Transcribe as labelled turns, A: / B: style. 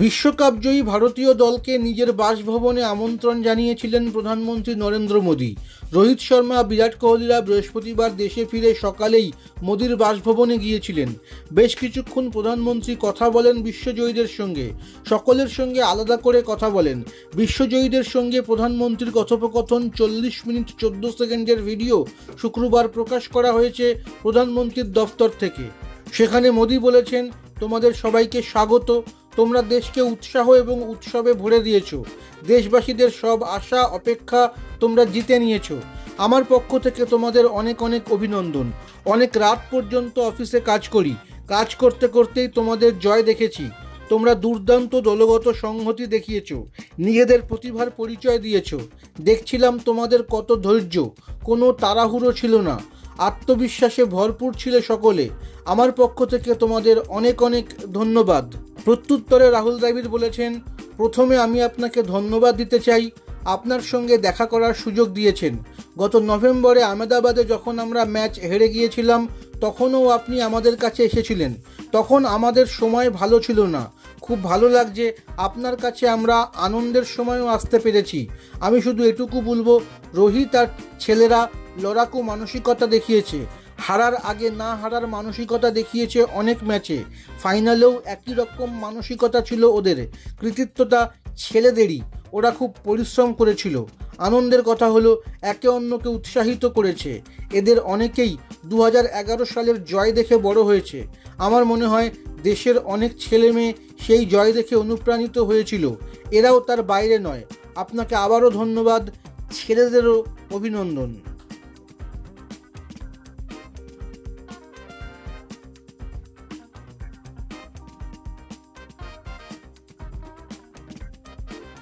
A: বিশ্বকাপজয়ী ভারতীয় দলকে নিজের বাসভবনে আমন্ত্রণ জানিয়েছিলেন প্রধানমন্ত্রী নরেন্দ্র মোদী। রোহিত শর্মা, বিরাট কোহলিরা বৃহস্পতিবার দেশে ফিরে সকালেই মোদীর বাসভবনে গিয়েছিলেন। বেশ কিছুক্ষণ প্রধানমন্ত্রী কথা বলেন বিশ্বজয়ীদের সঙ্গে, সকলের সঙ্গে আলাদা করে কথা বলেন। বিশ্বজয়ীদের সঙ্গে প্রধানমন্ত্রীর কথোপকথন 40 মিনিট 14 সেকেন্ডের ভিডিও শুক্রবার প্রকাশ করা হয়েছে প্রধানমন্ত্রীর দফতর থেকে। সেখানে মোদী বলেছেন, তোমাদের সবাইকে স্বাগত। তোমরা দেশকে উৎসাহ এবং উৎসবে ভরে দিয়েছো। দেশবাসীদের সব আশা অপেক্ষা তোমরা জিতে নিয়েছো। আমার পক্ষ থেকে তোমাদের অনেক অনেক অভিনন্দন। অনেক রাত পর্যন্ত অফিসে কাজ করি। কাজ করতে করতেই তোমাদের জয় দেখেছি। তোমরা দুর্দান্ত দলগত সংহতি দেখিয়েছো, নিজেদের প্রতিভার পরিচয় দিয়েছো। দেখছিলাম তোমাদের কত ধৈর্য, কোনো তাড়াহুড়ো ছিল না, আত্মবিশ্বাসে ভরপুর ছিল সকলে। আমার পক্ষ থেকে তোমাদের অনেক অনেক ধন্যবাদ। প্রত্যুত্তরে রাহুল দ্রাবিড় বলেছেন, প্রথমে আমি আপনাকে ধন্যবাদ দিতে চাই, আপনার সঙ্গে দেখা করার সুযোগ দিয়েছেন। গত নভেম্বরে আহমেদাবাদে যখন আমরা ম্যাচ হেরে গিয়েছিলাম, তখনও আপনি আমাদের কাছে এসেছিলেন। তখন আমাদের সময় ভালো ছিল না। খুব ভালো লাগছে আপনার কাছে আমরা আনন্দের সময়ও আসতে পেরেছি। আমি শুধু এটুকু বলবো, রোহিত আর ছেলেরা লড়াকু মানসিকতা দেখিয়েছে। হারার আগে না হারার মানসিকতা দেখিয়েছে অনেক ম্যাচে। ফাইনালেও একই রকম মানসিকতা ছিল ওদের। কৃতিত্বটা ছেলেদেরই, ওরা খুব পরিশ্রম করেছিল। আনন্দের কথা হলো, একে অন্যকে উৎসাহিত করেছে। এদের অনেকেই 2011 সালের জয় দেখে বড় হয়েছে। আমার মনে হয় দেশের অনেক ছেলে মেয়ে সেই জয় দেখে অনুপ্রাণিত হয়েছিল। এরাও তার বাইরে নয়। আপনাকে আবারও ধন্যবাদ, ছেলেদেরও অভিনন্দন।